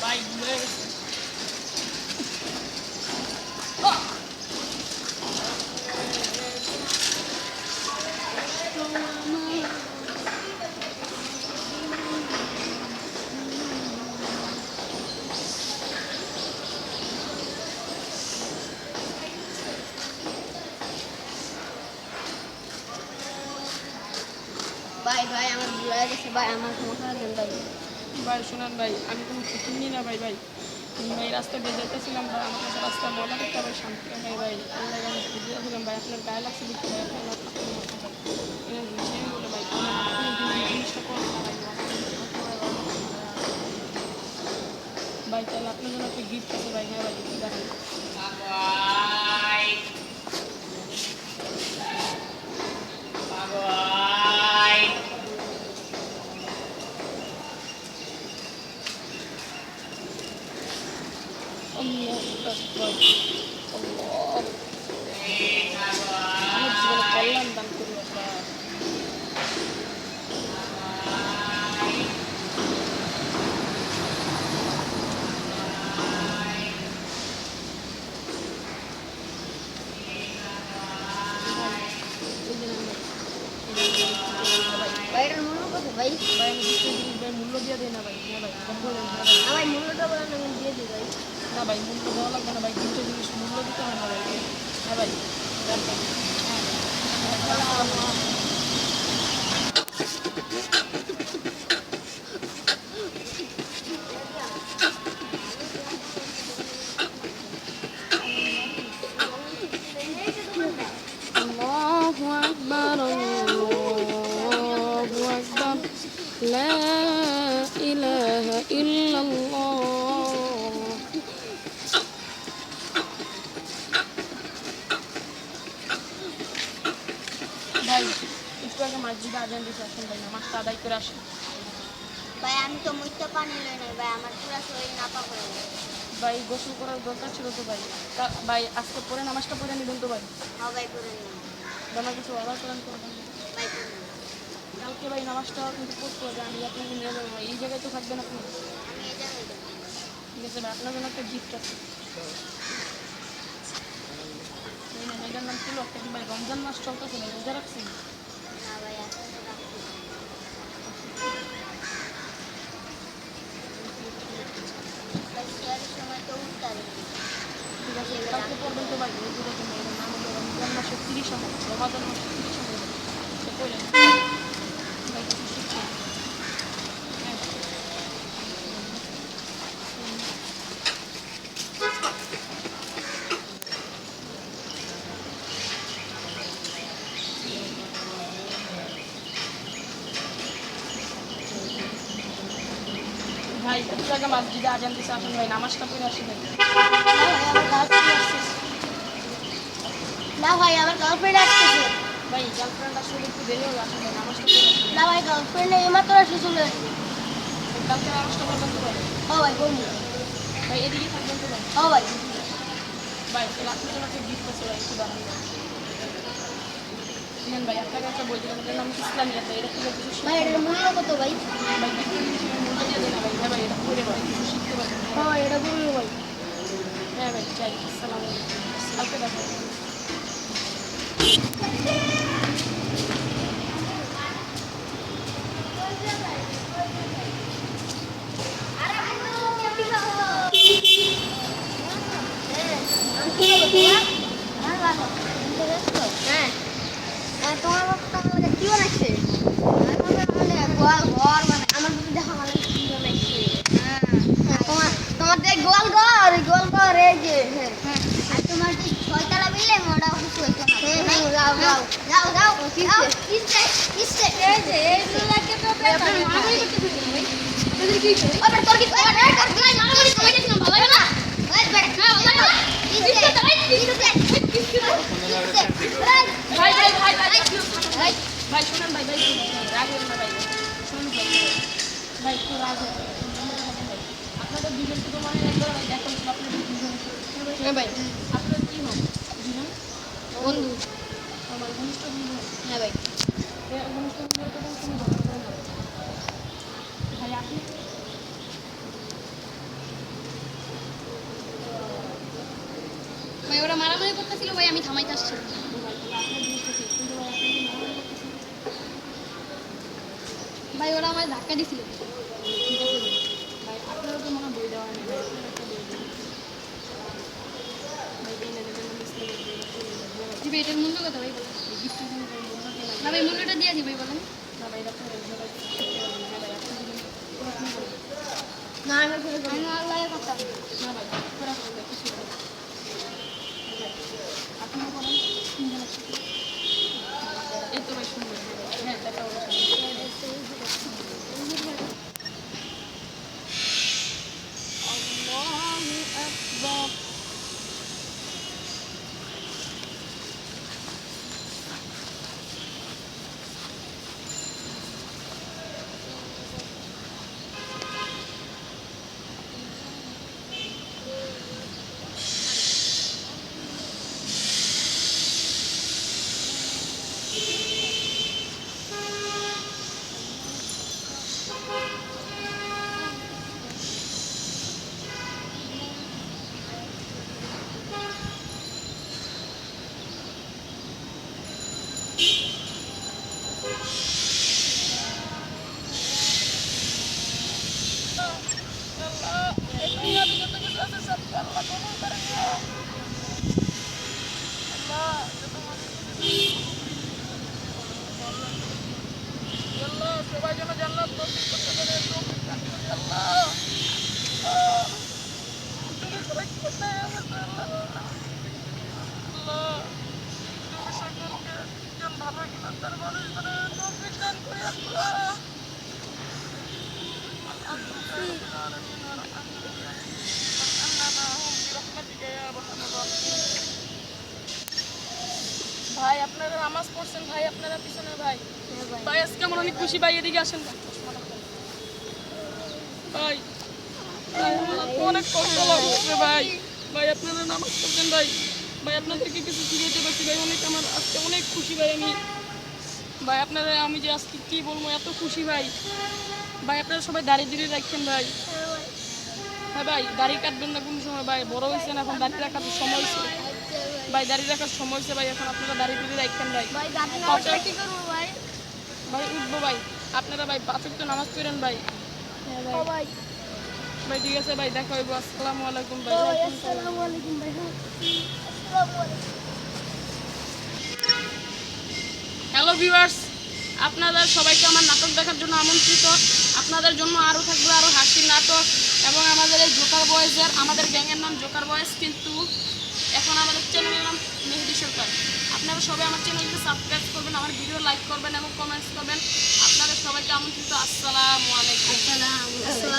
ভাই ভুলে গেছে ভাই ভাই আমার ভুলে গেছে ভাই আমার ক্ষমা দেন ভাই ভাই শুনুন ভাই আমি কোনো চিনি না ভাই ভাই ভাই রাস্তা দিয়ে যেতেছিলাম ভাই আমার কাছে রাস্তা মনে করতে ভাই শান্তি নেই ভাই আল্লাহ আমি বুঝিয়েছিলাম ভাই আপনার গায়ে লাগছে দেখতে ভাই আপনার বলে ভাই আপনি জিনিসটা করেন না ভাই ভাই তাহলে আপনার জন্য একটা গিফট আছে ভাই হ্যাঁ ভাই দেখেন Allah Akbar Allah আমার জীবনে কল্যাণ দান করি আল্লাহ ভাইয়ের মূল্য কত ভাই ভাই আমি ভাই মূল্য দিয়ে দিই না ভাই হ্যাঁ ভাই বলেন হ্যাঁ ভাই ভাই মূল্যটা বলেন আমি দিয়ে দিই ভাই না ভাই মূল্য দেওয়া লাগবে না ভাই তিনটে জিনিস মূল্য দিতে হয় না ভাই হ্যাঁ ভাই Allahu Akbar Allahu Akbar La ilaha illallah ভাই একটু আগে মসজিদে আজান দিতে আসেন ভাই নামাজটা আদায় করে আসেন ভাই আমি তো মুখতে পানি লই নাই ভাই আমার পুরো শরীর নাপাক হয়ে গেছে ভাই গোসল করার দরকার ছিল তো ভাই ভাই আজকে পরে নামাজটা পড়ে নেবেন তো ভাই হ্যাঁ ভাই করে নিন আমার কিছু অর্ডার করেন তো ভাই করে নিন কালকে ভাই নামাজটা কিন্তু পড়তে হবে আমি আপনাকে নিয়ে যাবো ভাই এই জায়গায় তো থাকবেন আপনি আমি এই জায়গায় যাবো ঠিক আছে ভাই আপনার জন্য একটা গিফট আছে এটার নাম ছিল একটা কি ভাই রমজান মাস চলতেছে ভাই রোজা রাখছেন না ভাই এখন তো রাখছি ভাই সিয়ারের সময় তো উঠতে হবে ঠিক আছে কালকে পড়বেন তো ভাই রোজার জন্য এটার নাম হলো রমজান মাসের 30 আমার রমাদান মাসের 30 আমার সে কইলেন ভাই কিছু শিখছেন হ্যাঁ ভাই একটু জায়গা মসজিদে আজান দিতে আসেন ভাই নামাজটা পড়ে আসেন না ভাই আমার গার্লফ্রেন্ড আসতেছে ভাই গার্লফ্রেন্ড আসলে একটু দেরি হলো আসেন ভাই নামাজটা পড়ে আসেন না ভাই গার্লফ্রেন্ড এইমাত্র আসে চলে আসছে কালকে নামাজটা পড়বেন তো ভাই ও ভাই বন্ধু ভাই এদিকে থাকবেন তো ভাই ও ভাই ভাই তাহলে আপনার জন্য একটা গিফট আছে ভাই একটু দাঁড়ান নেন ভাই আপনাকে একটা বই দিলাম এটার নাম ইসলামিয়া ভাই এটা থেকে কিছু ভাই এটার মূল্য কত ভাই ভাই গিফটের জিনিসের মূল্য দিয়ে দেন না ভাই হ্যাঁ ভাই এটা পড়ে ভাই কিছু শিখতে পারবেন হ্যাঁ ভাই এটা বললো ভাই হ্যাঁ ভাই চাই আসসালামু আলাইকুম কালকে দেখা হবে হ্যাঁ তোমার বাবা আমাদের কি বানাইছে গোয়াল ঘর মানে আমার বুঝি দেখা মানে কি বানাইছে তোমার যে গোয়াল ঘর এই যে আর তোমার যে ছয়তলা বিল্ডিং ওটা কিছু হইতো না যাও কিসে এই যে এইগুলাকে তো আপনার মারামারি করতে দিবেন ভাই তোদের কি আবার তোর কি মারামারি করে দিছিলাম ভালো না ওই বেটা না ভালো ভাই শুনেন ভাই ভাই রাগ হবেন না ভাই শুনুন ভাই একটু রাগ হবে আপনাদের দুজনকে তো মানে একবার ভাই দেখা হচ্ছিল আপনাদের দুজন হ্যাঁ ভাই আপনার কি হন দুজন বন্ধু আমার ঘনিষ্ঠ বন্ধু হ্যাঁ ভাই ঘনিষ্ঠ বন্ধু তো কোনো ভাই আপনি ছিল ভাই, আমি থামাইতে আসছি। ভাই তাহলে আপনার জিনিসটা ঠিক, কিন্তু ভাই আপনি কি মনে করতেছেন? ভাই ওরা আমার ধাক্কা দিছিল। ঠিক আছে ভাই, ভাই আপনারও তো মনে হয় বই দেওয়া নেই, ভাই আপনার একটা বই দেন। ভাই এই নেন, এটার নাম ইসলামের বই, এটা নিয়ে নেন। ভাই জি ভাই, এটার মূল্য কত ভাই বলেন? এই গিফটের জন্য ভাই মূল্য দিয়ে না ভাই, মূল্যটা দিয়ে দিই ভাই বলেন। না ভাই, এটা আপনার একজন ভাই 70 টাকা দিন। হ্যাঁ ভাই, আপনি দিবেন পড়াশোনা করেন। না আমি ফেরত দেবো। আমি আল্লাহ কথা। না ভাই, পড়াশোনা ভাই কিছু হবে না। ভাই আপনিও করেন, তিনজন একসাথে। এই তো ভাই সুন্দর, হ্যাঁ দেখা হবে। আল্লাহু আকবার। সবাই যেন জান্নাত নসিব করতে পারে, তৌফিক দান করে আল্লাহ। তুমি সবাই কি করতে আল্লাহ, আল্লাহ তুমি সকলকে একজন ভালো ইমানদার মানুষ করে তৌফিক দান করে আল্লাহ। ভাই আপনারা নামাজ পড়ছেন, ভাই আপনারা পিছনে ভাই। ভাই আজকে আমার অনেক খুশি, ভাই এদিকে আসেন ভাই। ভাই ভাই আমার তো অনেক কষ্ট লাগছে ভাই। ভাই আপনারা নামাজ পড়ছেন ভাই, ভাই আপনাদেরকে কিছু শিখাইতে পারছি ভাই, অনেক আমার আজকে অনেক খুশি ভাই আমি। ভাই আপনারা আমি যে আজকে কি বলবো, এত খুশি ভাই। ভাই আপনারা সবাই দাড়ি দিড়ি রাখছেন ভাই। হ্যাঁ ভাই, দাড়ি কাটবেন না কোন সময় ভাই, বড় হয়েছেন এখন, দাড়ি রাখার সময় হয়েছে ভাই, দাড়ি রাখার সময় হয়েছে ভাই, এখন আপনারা দাড়ি দিড়ি রাখছেন ভাই। ভাই দাদি না কত- কি করবো ভাই? ভাই উঠবো ভাই, আপনারা ভাই 5 ওয়াক্ত নামাজ পড়েন ভাই। ও ভাই, ভাই ঠিক আছে ভাই, দেখা হইব। আসসালামু আলাইকুম ভাই। ও ভাই, আসসালামু আলাইকুম ভাই। আসসালামু আলাইকুম। হ্যালো ভিউয়ার্স, আপনাদের সবাইকে আমার নাটক দেখার জন্য আমন্ত্রিত। আপনাদের জন্য আরও থাকবে আরও হাসির নাটক, এবং আমাদের এই জোকার বয়েজের, আমাদের গ্যাংয়ের নাম জোকার বয়েজ, কিন্তু এখন আমাদের চ্যানেলের নাম মেহেদি সরকার। আপনারা সবাই আমার চ্যানেলকে সাবস্ক্রাইব করবেন, আমার ভিডিও লাইক করবেন এবং কমেন্টস করবেন। আপনাদের সবাইকে আমন্ত্রিত। আসসালামু আলাইকুম। আসসালামু আলাইকুম।